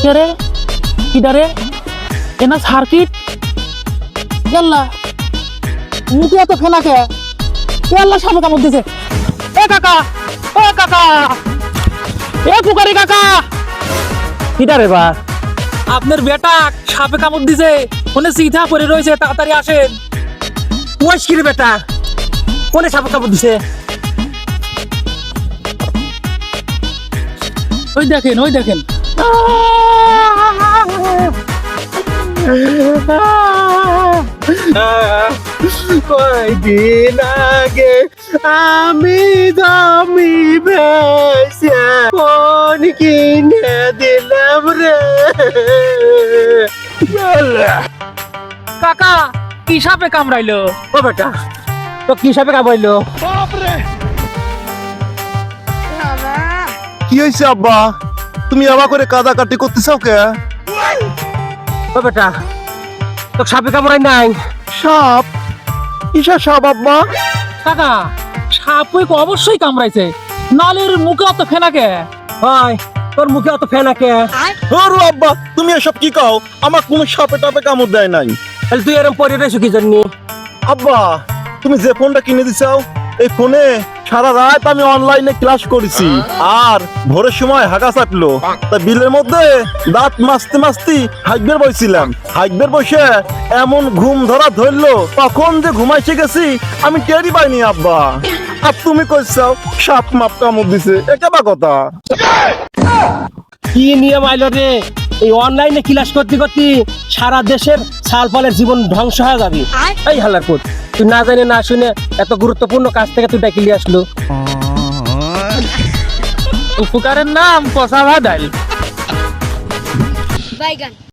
কিসে রে কিদারে এনা সার্কিট গেল্লা মুখে তো ফেনা কে গেল্লা সাপে কামড় দিছে এ কাকা এ পুকারি কাকা কিদারে বা আপনার বেটা সাপে কামড় দিছে কোনে সিধা পড়ে রয়েছে তাড়াতাড়ি আসেন ওই কি রে বেটা কোনে সাপে কামড় দিছে ওই দেখেন কয়দিন আগে আমি জমি বেচে ফোন কিনে দিলাম রে কাকা কি সাপে কামড়াইলো ও বেটা তো কি সাপে কামড়াইলো কি হয়েছে আব্বা তুমি আবার করে কাদাকাটি করতেছাও কে? ও বেটা তো সাপে কামড়াই নাই সাপ কিসের সাপ আব্বা? কাকা সাপ ওই অবশ্যই কামড়াইছে নালের মুখে অত ফেনাকে হয় তোর মুখে অত ফেনাকে ওরু আব্বা তুমি এসব কি কও? আমার কোনো সাপে টাপে কামড় দেয় নাই। তাহলে তুই এরকম পরে রয়েছো কি জন্য আব্বা তুমি যে ফোনটা কিনে দিছাও এই ফোনে সারা রাত আমি অনলাইনে ক্লাস করেছি আর ভোরের সময় হাগা চাটলো তা বিলের মধ্যে দাঁত মাজতে হাইকবের বইছিলাম হাইকবের বসে এমন ঘুম ধরলো কখন যে ঘুমাইছে গেছি আমি টেরই পাইনি আব্বা। আর তুমি কইছাও সাপ মাপ কামড় দিছে এটা বা কথা? কি নিয়ম আইলো রে এই অনলাইনে ক্লাস করতে সারা দেশের সাল ফলের জীবন ধ্বংস হয়ে যাবে এই হালাকুত তুই না জানি না শুনে এত গুরুত্বপূর্ণ কাজ থেকে তুই ডাকিলি আসলো উপকারের নাম কষা ভাদাইল বাইগান